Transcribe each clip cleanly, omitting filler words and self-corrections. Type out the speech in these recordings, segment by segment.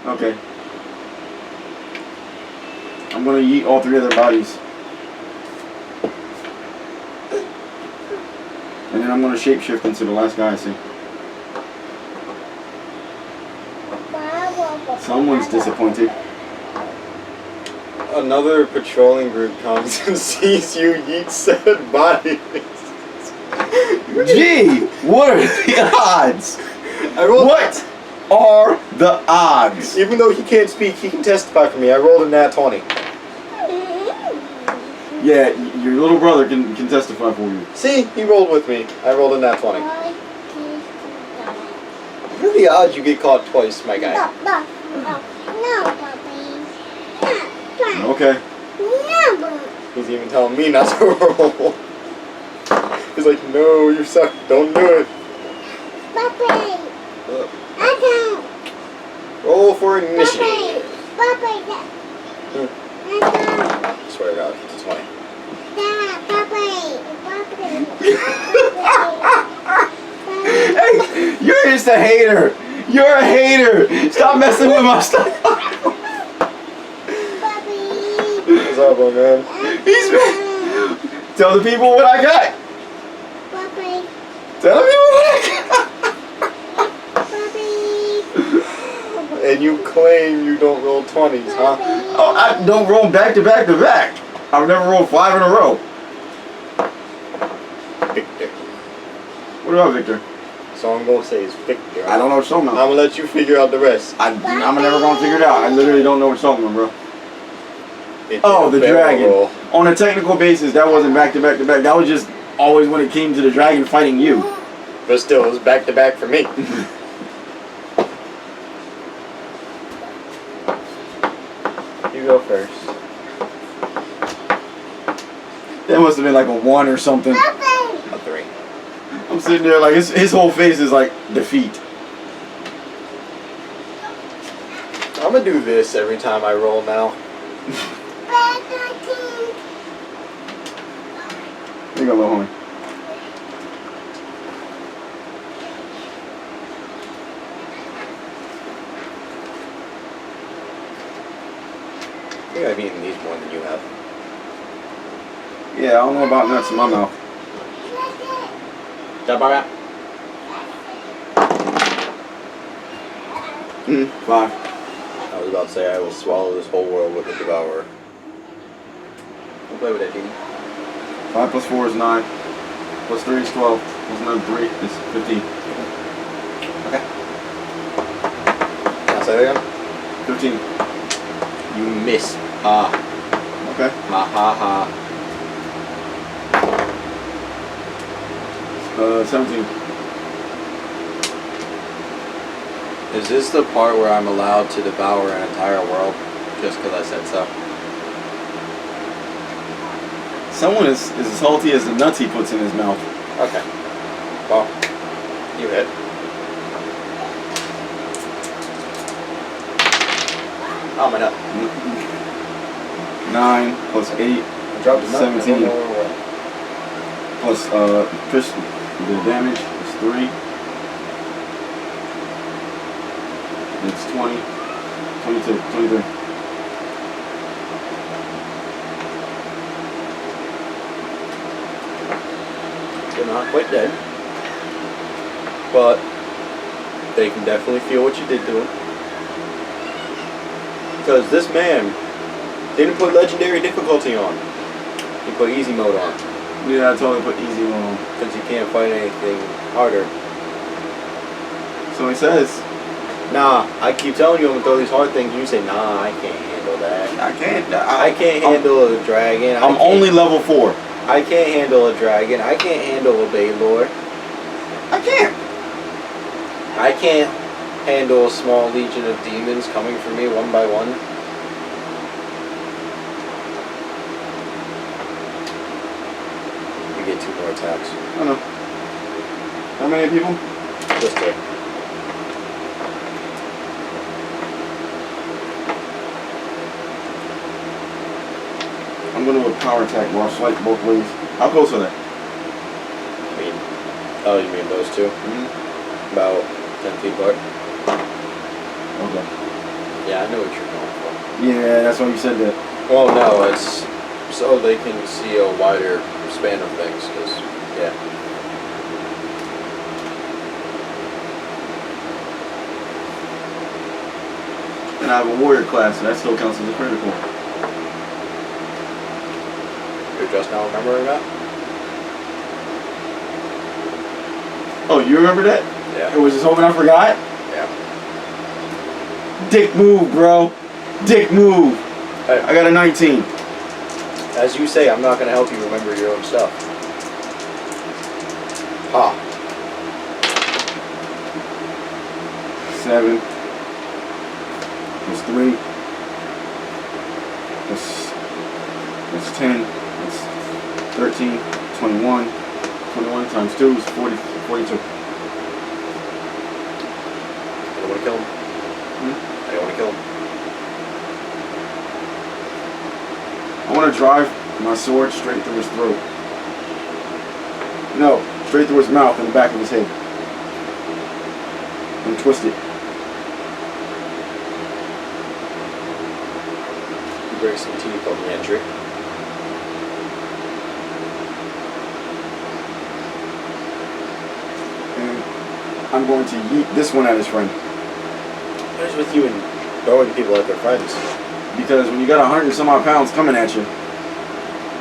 Okay. I'm gonna eat all three of their bodies. And then I'm gonna shapeshift into the last guy I see. Someone's disappointed. Another patrolling group comes and sees you eat said bodies. Gee, what are the odds? What are the odds? Even though he can't speak, he can testify for me. I rolled a nat 20. Yeah, your little brother can testify for you. See, he rolled with me. I rolled a nat 20. What are the odds you get caught twice, my guy? Okay. He's even telling me not to roll. He's like, no, you suck. Don't do it. Roll for initiative. I swear to God, it's a 20. Hey, you're just a hater. You're a hater. Stop messing with my stuff. What's up, man? Tell the people what I got. Tell the people what I got. And you claim you don't roll 20s, huh? Oh, I don't roll back to back to back. I've never rolled 5 in a row. Victor. What about Victor? So I'm gonna say is Victor. I don't know what you're talking I'm about. gonna let you figure out the rest. I'm never gonna figure it out. I literally don't know what you're talking about, bro. It's Oh, the a barrel dragon. roll. On a technical basis, that wasn't back to back to back. That was just always when it came to the dragon fighting you. But still, it was back to back for me. You go first. That must have been like a 1 or something. A 3. I'm sitting there like his whole face is like defeat. I'm gonna do this every time I roll now. There you go, little homie. I think I've eaten these more than you have. Yeah, I don't know about nuts in my mouth. Dabara. 5. I was about to say I will swallow this whole world with a devourer. We'll play with it, Dean. 5 plus 4 is 9. Plus 3 is 12. Plus another 3 is 15. Okay. Can I say that again? 15. You miss. Ha. Okay. Ha ha ha. 17. Is this the part where I'm allowed to devour an entire world just because I said so? Someone is as salty as the nuts he puts in his mouth. Okay. Well, you hit. Oh, my nut. 9 plus 8 I dropped a nut. 17. I don't know where plus Chris, the damage is 3. It's 20, 22, 23. They're not quite dead, but they can definitely feel what you did to them. Because this man didn't put legendary difficulty on. He put easy mode on. Yeah, I totally put easy on. Because you can't fight anything harder. So he says. Nah, I keep telling you I'm gonna throw these hard things, and you say, nah, I can't handle that. I can't. I can't handle a dragon. I'm only level 4. I can't handle a dragon. I can't handle a Baylor. I can't. I can't handle a small legion of demons coming for me one by one. You get 2 more attacks. I know. How many people? Just 2. I'm going to do a power attack where I swipe both ways. How close are they? I mean, oh, you mean those 2? Mm-hmm. About 10 feet apart. Okay. Yeah, I know what you're going for. Yeah, that's why you said that. Well, no, it's so they can see a wider span of things, because, yeah. And I have a warrior class, so that still counts as a critical. You're just now remembering that? Oh, you remember that? Yeah. I was just hoping I forgot? Yeah. Dick move, bro. Dick move. Hey, I got a 19. as you say, I'm not going to help you remember your own stuff. Ha. 7. That's 3. That's 10. That's 13. 21. 21 times 2 is 40, 42. I don't want to kill him. I don't want to kill him. I want to drive my sword straight through his throat. No, straight through his mouth and the back of his head. And twist it. You break some teeth on the entry. And I'm going to yeet this one at his friend. What is with you and throwing people at their friends? Because when you got 100 and some odd pounds coming at you,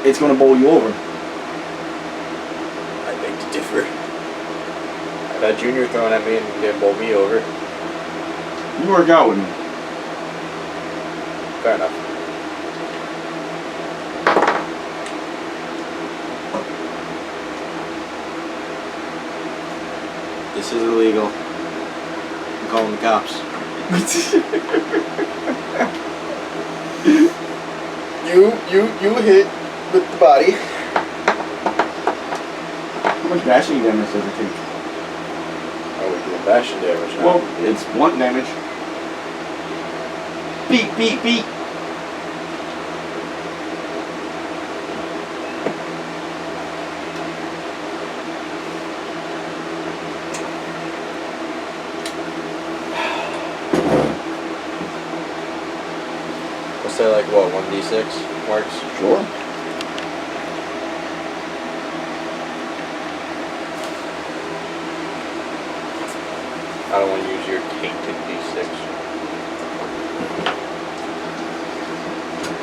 it's going to bowl you over. I beg to differ. I've had Junior thrown at me and didn't bowl me over. You work out with me. Fair enough. This is illegal. I'm calling the cops. You hit with the body. How much bashing damage does it take? Oh, we're doing bashing damage now. Well, it's blunt damage. Beat, beat, beat. We'll say like what, 1d6 works? Sure. I don't want to use your tainted d6.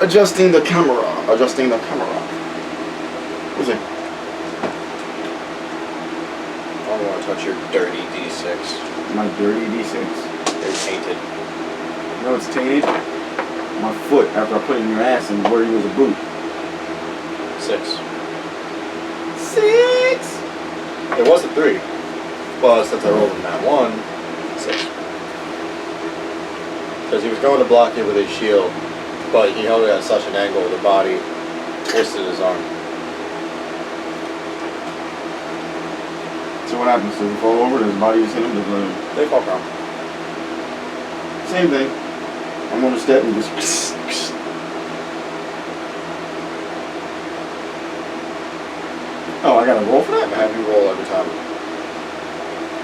Adjusting the camera. Adjusting the camera. What's it? I don't want to touch your dirty d6. My dirty D6. They're tainted. You know it's tainted? My foot after I put it in your ass and where you was a boot. 6. 6. It was a 3. But since I rolled in that 1, 6. Because he was going to block it with his shield, but he held it at such an angle the body twisted his arm. So what happens? Does he fall over? Does his body just hit him? They fall down. Same thing. I'm on a step and just. Oh, I gotta roll for I'm that? have you roll every time.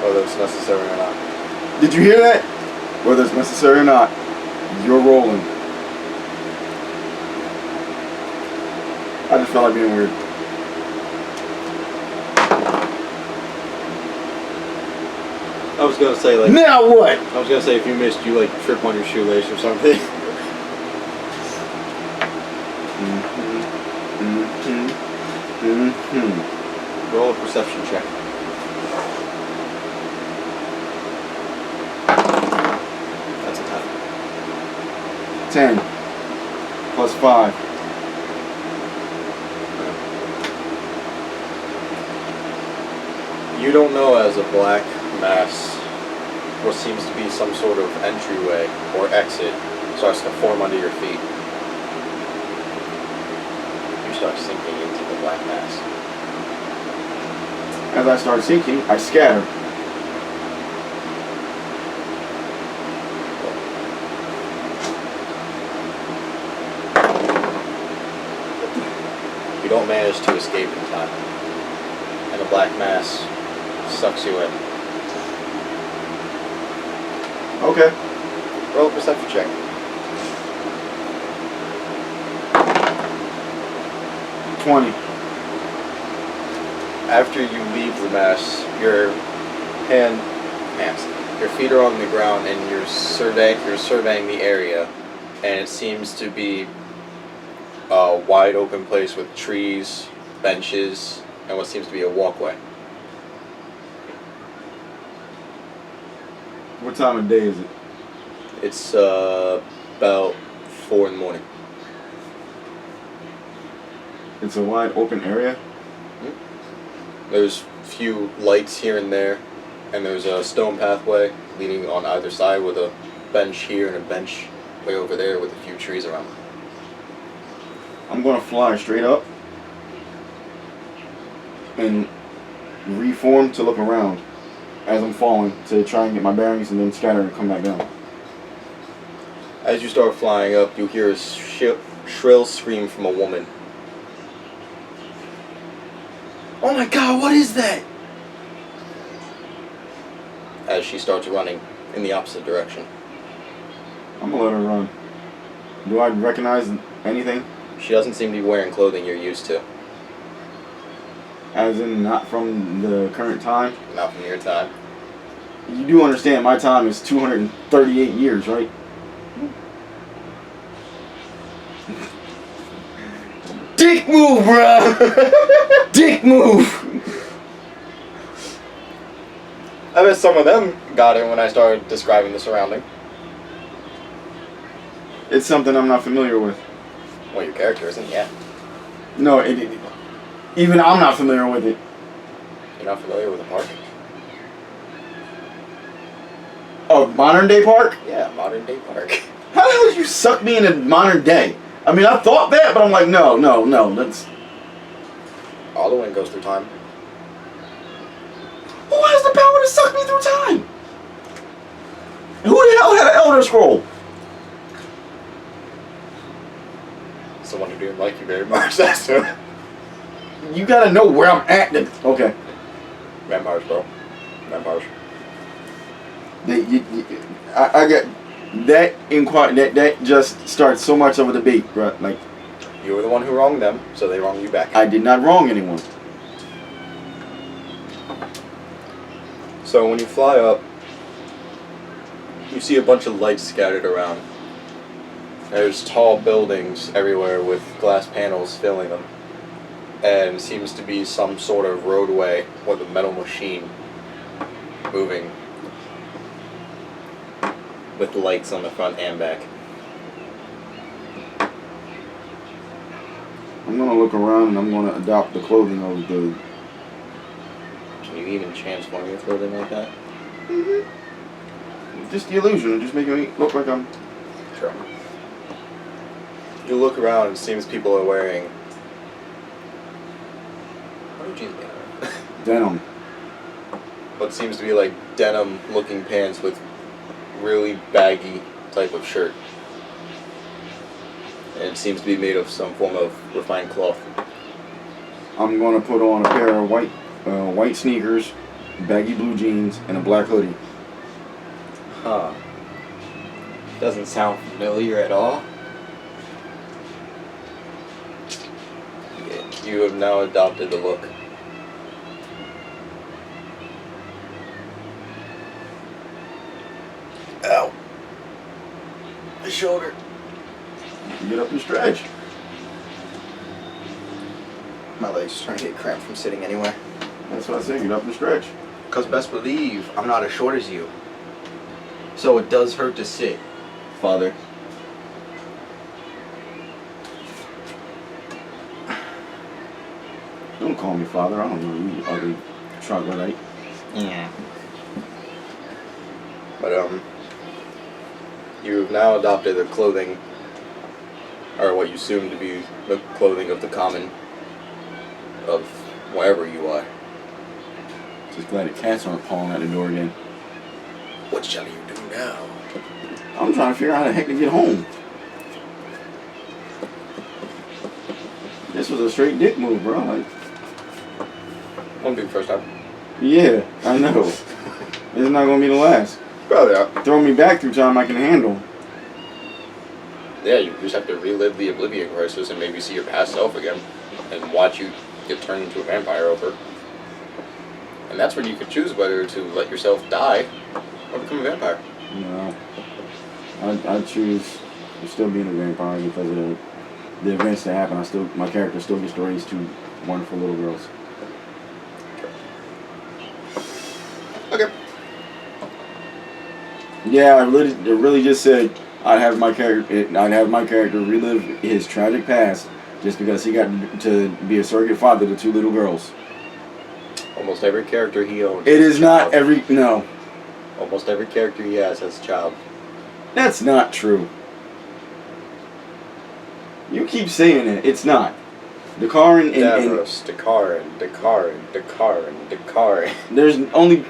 Whether it's necessary or not. Did you hear that? Whether it's necessary or not, you're rolling. I just felt like being weird. I was gonna say like. Now what? I was gonna say if you missed, you like trip on your shoelace or something. Roll a perception check. That's a 10. 10 plus 5. You don't know as a black mass what seems to be some sort of entryway or exit starts to form under your feet. You start sinking into the black mass. As I start sinking, I scatter. You don't manage to escape in time, and the black mass sucks you in. Okay. Roll a perception check. 20. After you leave the mess, your your feet are on the ground and you're surveying the area, and it seems to be a wide open place with trees, benches, and what seems to be a walkway. What time of day is it? It's about 4 in the morning. It's a wide open area. There's a few lights here and there, and there's a stone pathway leading on either side with a bench here and a bench way over there with a few trees around it. I'm gonna fly straight up and reform to look around as I'm falling to try and get my bearings and then scatter and come back down. As you start flying up, you hear a shrill scream from a woman. Oh my god, what is that? As she starts running in the opposite direction. I'm gonna let her run. Do I recognize anything? She doesn't seem to be wearing clothing you're used to. As in, not from the current time? Not from your time. You do understand my time is 238 years, right? Dick move, bruh! Dick move! I bet some of them got it when I started describing the surrounding. It's something I'm not familiar with. Well, your character isn't yet. No, even I'm not familiar with it. You're not familiar with the park? Oh, modern day park? Yeah, modern day park. How the hell did you suck me into modern day? I mean, I thought that, but I'm like, no, that's... All the wind goes through time. Who has the power to suck me through time? Who the hell had an Elder Scroll? Someone who didn't like you very much, that's who. You gotta know where I'm at. Okay. Vampires, bro. Vampires. I get that that just starts so much of a debate, bro. Like, You were the one who wronged them, so they wronged you back. I did not wrong anyone. So when you fly up, you see a bunch of lights scattered around. There's tall buildings everywhere with glass panels filling them. And seems to be some sort of roadway with a metal machine moving with lights on the front and back. I'm gonna look around and I'm gonna adopt the clothing of the... Can you even transform your clothing like that? Just the illusion, just making me look like I'm... Sure. You look around and it seems people are wearing... What are jeans made out of? Denim. What seems to be like denim looking pants with really baggy type of shirt. And it seems to be made of some form of refined cloth. I'm gonna put on a pair of white sneakers, baggy blue jeans, and a black hoodie. Huh. Doesn't sound familiar at all. Yeah, you have now adopted the look. Ow. My shoulder. Get up and stretch. My leg's starting to get cramped from sitting anywhere. That's what I say, get up and stretch. Because best believe I'm not as short as you. So it does hurt to sit, Father. Don't call me father, I don't know you ugly troglodyte. Yeah. But you've now adopted the clothing, or what you assume to be the clothing of the common, of wherever you are. Just glad the cats aren't pawing at the door again. What shall you do now? I'm trying to figure out how the heck to get home. This was a straight dick move, bro. Like, Won't be the first time. yeah, I know. This is not gonna be the last. Probably not. Throw me back through time I can handle. Yeah, you just have to relive the Oblivion Crisis and maybe see your past self again, and watch you get turned into a vampire over. And that's when you could choose whether to let yourself die or become a vampire. No. I'd choose still being a vampire because of the events that happen. My character still gets to raise two wonderful little girls. Okay. Yeah, it really just said I'd have my character relive his tragic past just because he got to be a surrogate father to two little girls. Almost every character he owns. It is not every no. Almost every character he has as a child. That's not true. You keep saying it. It's not. Dakarin and Davros, Dakarin. There's only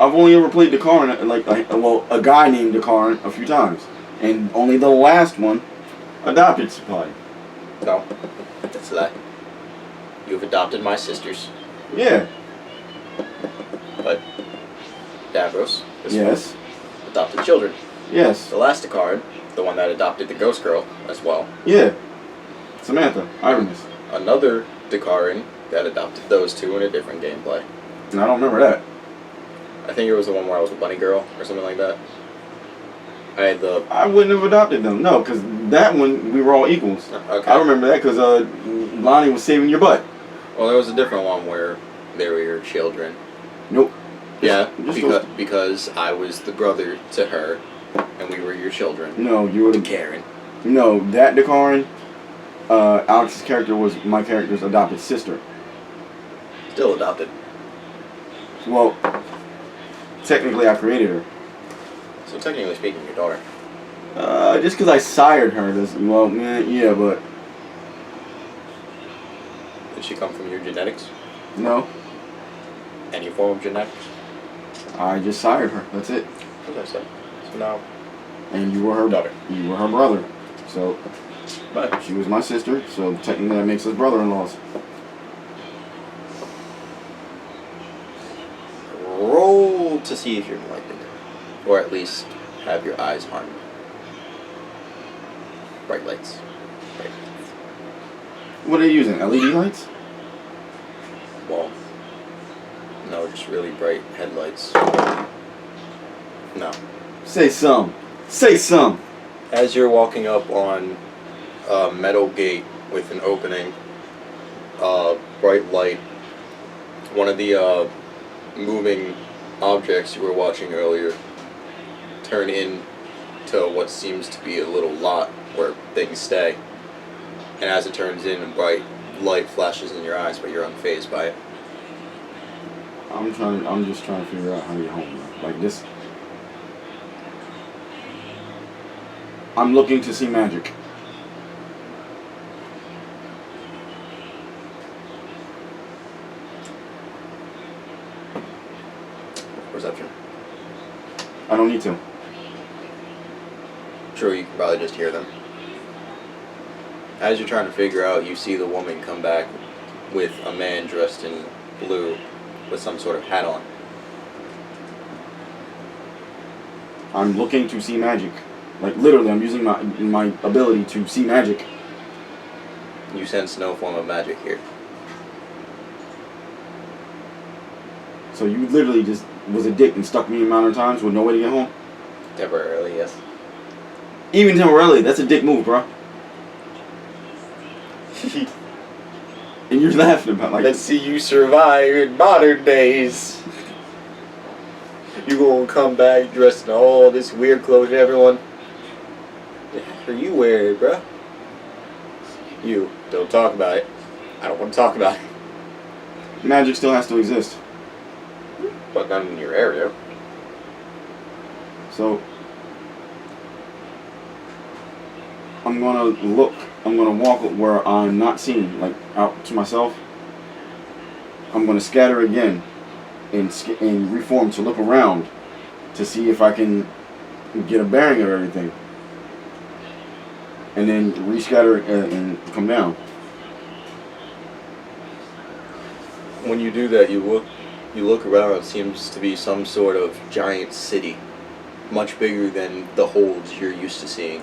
I've only ever played Dakarin a guy named Dakarin a few times, and only the last one adopted somebody. No, that's a lie. You've adopted my sisters, Yeah. but Davros, Yes. one, adopted children. Yes. The last Dakarin, the one that adopted the ghost girl as well. Yeah. Samantha. Iremus. Another Dakarin that adopted those two in a different gameplay. And I don't remember that. I think it was the one where I was a bunny girl or something like that. I wouldn't have adopted them. No, because that one we were all equals. Okay. I remember that because Lonnie was saving your butt. Well, there was a different one where they were your children. Nope. Yeah, Just because I was the brother to her, and we were your children. No, you were the Karen. No, that Dakarin. Alex's character was my character's adopted sister. Still adopted. Well, technically I created her. So technically speaking, your daughter. Just because I sired her yeah, but Did she come from your genetics? no, Any form of genetics? I just sired her. That's it. As I said. So now, And you were her daughter. You were her brother. So But she was my sister. So technically that makes us brother-in-laws. roll to see if you're enlightened. Or at least have your eyes harmed. Bright lights. Bright lights. What are you using? LED lights? Well, no, just really bright headlights. No. Say some. Say some. As you're walking up on a metal gate with an opening, bright light, one of the moving objects you were watching earlier turn into what seems to be a little lot where things stay. And as it turns in, a bright light flashes in your eyes, but you're unfazed by it. I'm just trying to figure out how to get home now. Like this. I'm looking to see magic. Perception. I don't need to. True, you can probably just hear them. As you're trying to figure out, you see the woman come back with a man dressed in blue with some sort of hat on. I'm looking to see magic. Like literally, I'm using my ability to see magic. You sense no form of magic here. So you literally just was a dick and stuck me in Modern Times with no way to get home? Temporarily, yes. Even temporarily, that's a dick move, bro. And you're laughing about like... Let's see you survive in modern days. You gonna come back dressed in all this weird clothes, everyone? What are you wearing, bruh? You, don't talk about it. I don't want to talk about it. Magic still has to exist. But not in your area. So... I'm gonna walk where I'm not seen, like out to myself. I'm gonna scatter again and reform to look around to see if I can get a bearing of everything. And then rescatter and come down. When you do that, you look around, it seems to be some sort of giant city. Much bigger than the holds you're used to seeing.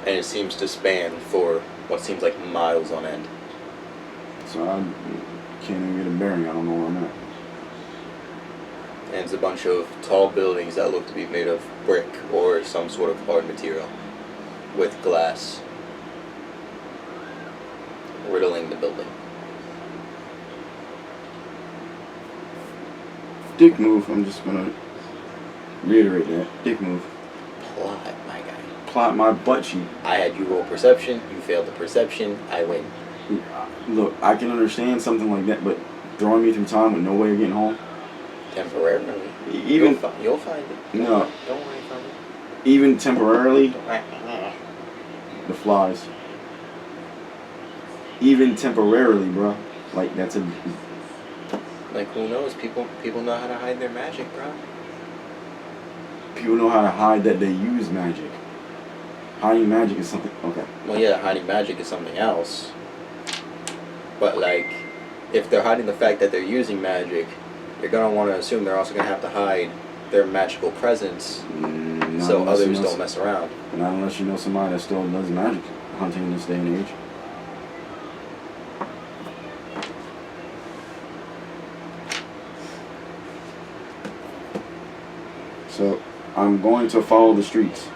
and it seems to span for what seems like miles on end. So I can't even get a bearing. I don't know where I'm at. And it's a bunch of tall buildings that look to be made of brick or some sort of hard material with glass riddling the building. Dick move. I'm just gonna reiterate that. Dick move. Plot, my guy. Plot my butt cheek. I had you roll perception, you failed the perception, I win. Look, I can understand something like that, but throwing me through time with no way of getting home. Temporarily. Even You'll find it. No. Don't worry about it. Even temporarily, the flies. Even temporarily, bro. Like that's a. Like who knows? People know how to hide their magic, bro. People know how to hide that they use magic. Hiding magic is something. Okay. Well, yeah, hiding magic is something else. But like, if they're hiding the fact that they're using magic, you're gonna want to assume they're also gonna have to hide their magical presence, so others don't mess around. Not unless you know somebody that still does magic hunting in this day and age. So I'm going to follow the streets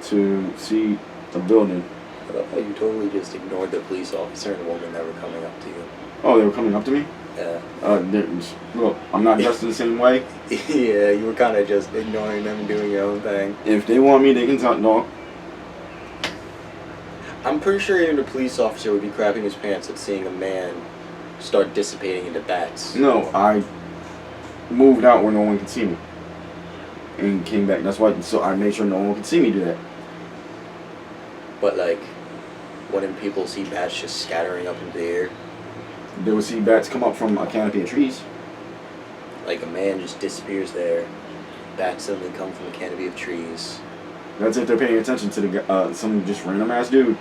to see a building. I love how you totally just ignored the police officer and the woman that were coming up to you. Oh, they were coming up to me? Yeah. Look, I'm not dressed in the same way. Yeah, you were kind of just ignoring them and doing your own thing. If they want me, they can talk. No. I'm pretty sure even a police officer would be crapping his pants at seeing a man start dissipating into bats. No, I moved out where no one could see me. And came back. That's why. So I made sure no one could see me do that. But like, when people see bats just scattering up into the air, They would see bats come up from a canopy of trees. like a man just disappears there, bats suddenly come from a canopy of trees. That's if they're paying attention to the some just random ass dude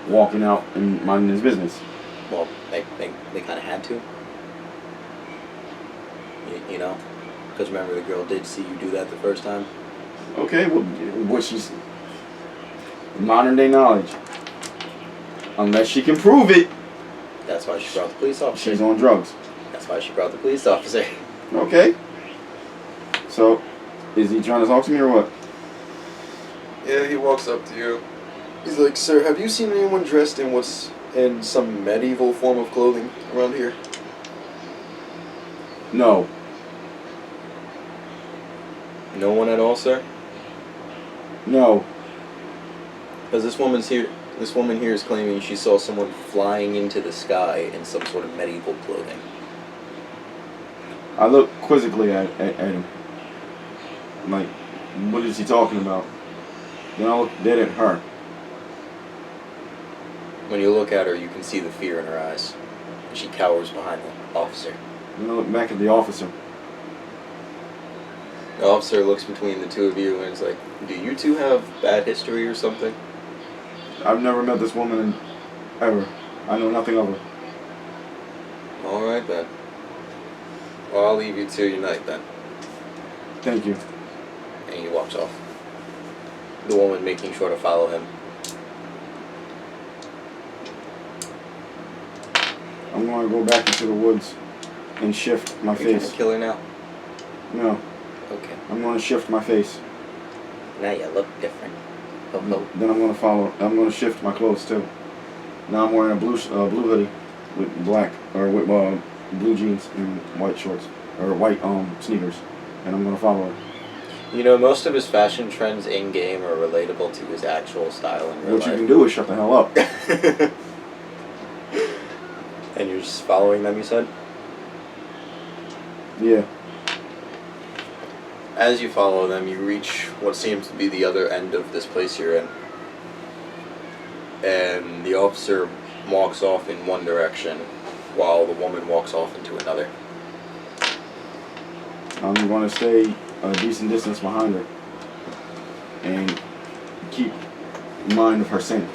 walking out and minding his business. Well, they kind of had to. You know? Because remember, the girl did see you do that the first time. Okay, well, what she's modern day knowledge. Unless she can prove it, That's why she brought the police officer. she's on drugs. That's why she brought the police officer. Okay. So, is he trying to talk to me or what? Yeah, he walks up to you. He's like, "Sir, have you seen anyone dressed in some medieval form of clothing around here?" No. No one at all, sir? No. Because this woman here is claiming she saw someone flying into the sky in some sort of medieval clothing. I look quizzically at him. Like, what is he talking about? Then I look dead at her. When you look at her, you can see the fear in her eyes. She cowers behind the officer. Then I look back at the officer. The officer looks between the two of you and is like, "Do you two have bad history or something?" I've never met this woman ever. I know nothing of her. Alright then. Well, I'll leave you to your night then. Thank you. And he walks off. The woman making sure to follow him. I'm going to go back into the woods and shift my Are you trying face. to kill her now? No, Okay. I'm going to shift my face. Now you look different. Ho ho. Then I'm going to follow. I'm going to shift my clothes too. Now I'm wearing a blue hoodie with black or with blue jeans and white shorts or white sneakers, and I'm going to follow her. You know, most of his fashion trends in-game are relatable to his actual style in real What life. you can do is shut the hell up. And you're just following them, you said? Yeah. As you follow them, you reach what seems to be the other end of this place you're in. And the officer walks off in one direction, while the woman walks off into another. I'm going to stay a decent distance behind her and keep mind of her scent.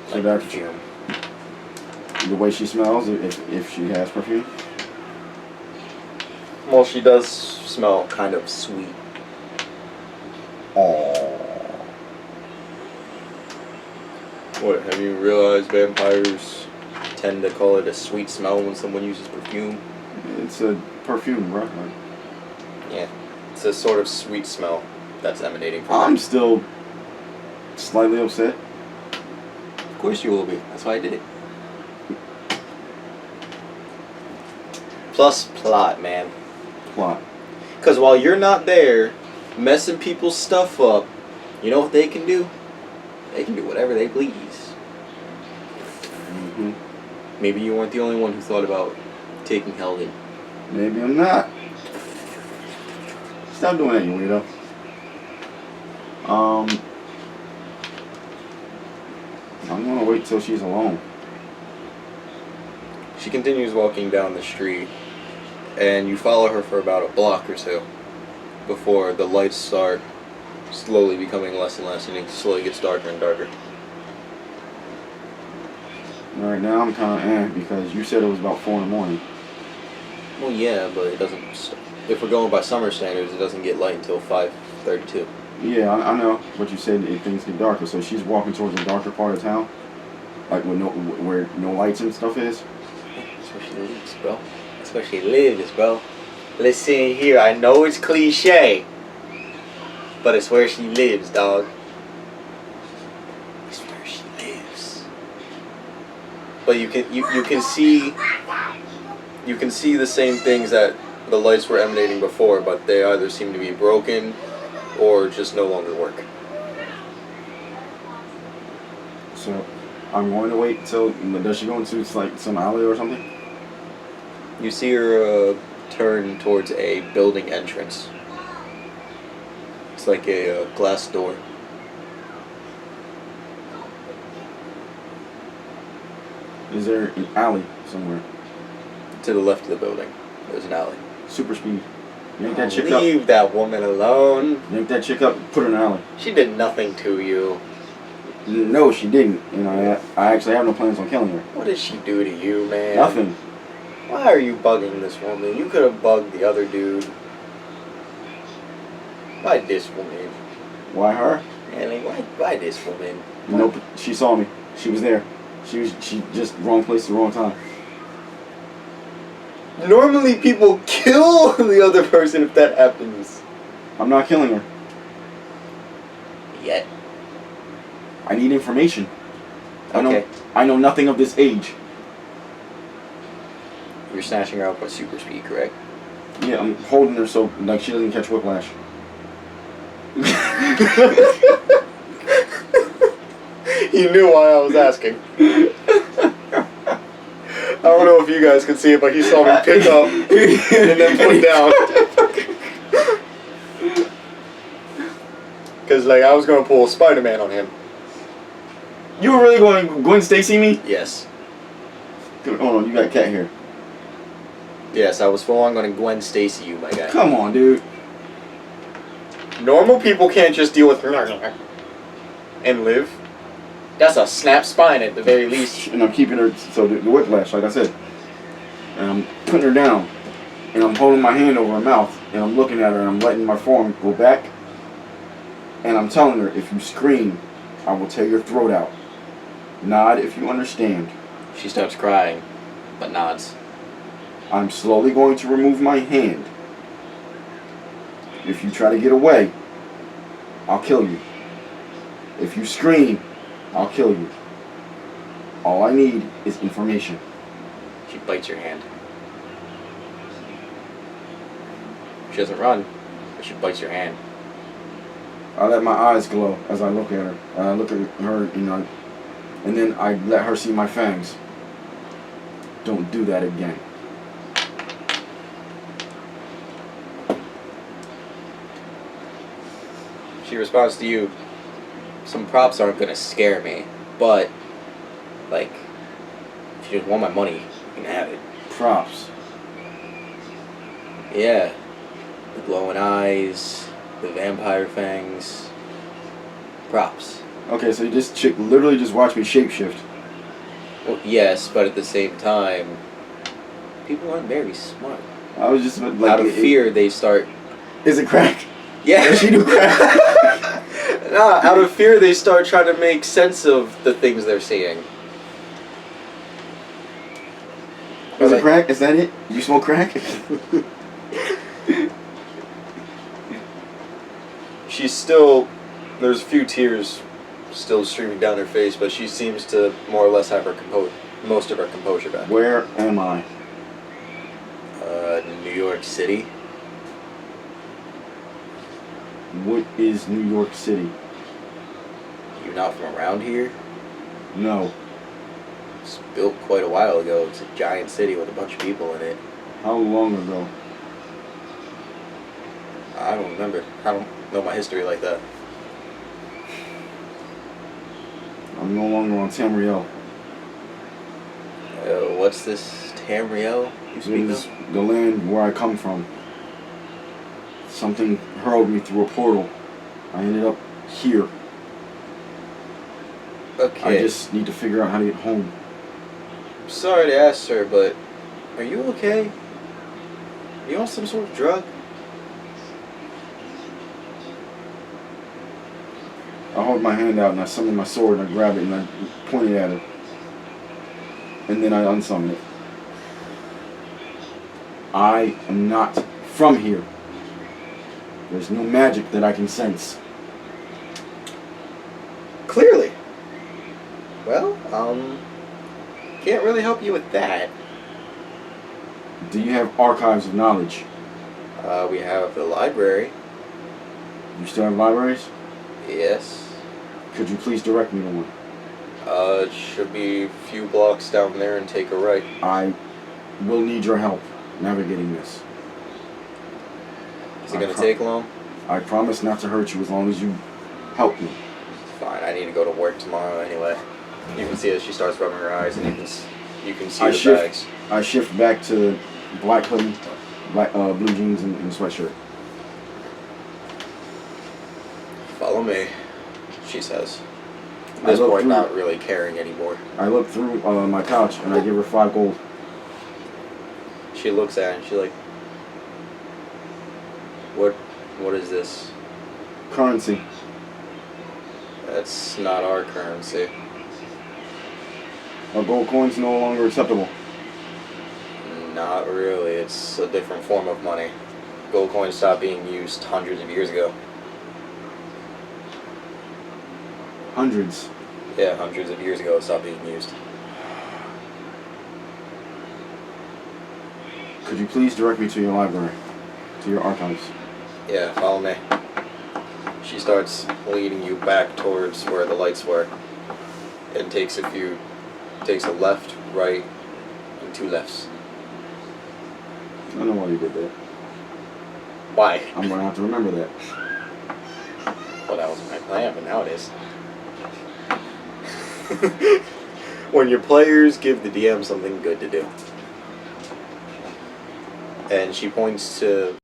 So Like that perfume. the way she smells, if she has perfume. Well, she does smell kind of sweet. Aww. What, have you realized vampires tend to call it a sweet smell when someone uses perfume? It's a perfume, bro. Yeah. It's a sort of sweet smell that's emanating from I'm it. still slightly upset. Of course you will be. That's why I did it. Plus plot, man. Plot. Because while you're not there, messing people's stuff up, you know what they can do? They can do whatever they please. Mm-hmm. Maybe you weren't the only one who thought about taking Helgen. Maybe I'm not. Stop doing that, you weirdo. I'm gonna wait till she's alone. She continues walking down the street, and you follow her for about a block or so before the lights start slowly becoming less and less, and it slowly gets darker and darker. Right now I'm kind of because you said it was about 4 in the morning. Well, yeah, but it doesn't. If we're going by summer standards, it doesn't get light until 5:32. Yeah, I know, but you said things get darker, so she's walking towards the darker part of town, like where no lights and stuff is. That's where she lives, bro. That's where she lives, bro. Listen here, I know it's cliche, but it's where she lives, dog. It's where she lives. But you can see the same things that the lights were emanating before, but they either seem to be broken or just no longer work. So I'm going to wait till does she go into like some alley or something? You see her turn towards a building entrance. It's like a glass door. Is there an alley somewhere? To the left of the building, there's an alley. Super speed. Yank that chick up. Leave that woman alone. Yank that chick up. Put her in an alley. She did nothing to you. No, she didn't. You know, I actually have no plans on killing her. What did she do to you, man? Nothing. Why are you bugging this woman? You could have bugged the other dude. Why this woman? Why her? Man, like, why this woman? Nope. She saw me. She was there. She just wrong place at the wrong time. Normally people kill the other person if that happens. I'm not killing her. Yet. I need information. Okay. I know nothing of this age. You're snatching her up with super speed, correct? Yeah, I'm holding her so like she doesn't catch whiplash. You knew why I was asking. I don't know if you guys could see it, but he saw me pick up and then put down. Because, like, I was going to pull Spider-Man on him. You were really going to Gwen Stacy me? Yes. Dude, hold on, you got cat hair. Yes, I was full on going to Gwen Stacy you, my guy. Come on, dude. Normal people can't just deal with and live. That's a snap spine at the very least. And I'm keeping her, so the whiplash, like I said. And I'm putting her down. And I'm holding my hand over her mouth. And I'm looking at her and I'm letting my form go back. And I'm telling her, if you scream, I will tear your throat out. Nod if you understand. She starts crying, but nods. I'm slowly going to remove my hand. If you try to get away, I'll kill you. If you scream, I'll kill you. All I need is information. She bites your hand. She doesn't run, but she bites your hand. I let my eyes glow as I look at her. I look at her, you know, and then I let her see my fangs. Don't do that again. She responds to you, some props aren't going to scare me, but, like, if you just want my money, you can have it. Props. Yeah. The glowing eyes, the vampire fangs. Props. Okay, so this chick literally just watched me shapeshift. Well, yes, but at the same time, people aren't very smart. I was just like... Out of fear, they start... Is it crack? Yeah. Does she do crack? Nah, out of fear, they start trying to make sense of the things they're seeing. Is it crack? Is that it? You smoke crack? She's still... There's a few tears still streaming down her face, but she seems to more or less have her most of her composure back. Where am I? New York City. What is New York City? You're not from around here? No. It's built quite a while ago. It's a giant city with a bunch of people in it. How long ago? I don't remember. I don't know my history like that. I'm no longer on Tamriel. What's this Tamriel you It speak is of? the land where I come from. Something hurled me through a portal. I ended up here. Okay. I just need to figure out how to get home. Sorry to ask, sir, but are you okay? Are you on some sort of drug? I hold my hand out and I summon my sword and I grab it and I point it at her. And then I unsummon it. I am not from here. There's no magic that I can sense. Clearly. Well, can't really help you with that. Do you have archives of knowledge? We have the library. You still have libraries? Yes. Could you please direct me to one? It should be a few blocks down there and take a right. I will need your help navigating this. Is it gonna take long? I promise not to hurt you as long as you help me. Fine, I need to go to work tomorrow anyway. You can see as she starts rubbing her eyes, and you can see the bags. I shift back to black hoodie, blue jeans, and sweatshirt. Follow me, she says. At this point, not really caring anymore. I look through my pouch and I give her 5 gold. She looks at it and she's like, What is this? Currency. That's not our currency. Are gold coins no longer acceptable? Not really. It's a different form of money. Gold coins stopped being used hundreds of years ago. Hundreds. Yeah, hundreds of years ago it stopped being used. Could you please direct me to your library? To your archives? Yeah, follow me. She starts leading you back towards where the lights were. And takes a left, right, and 2 lefts. I know why you did that. Why? I'm going to have to remember that. Well, that wasn't my plan, but now it is. When your players give the DM something good to do. And she points to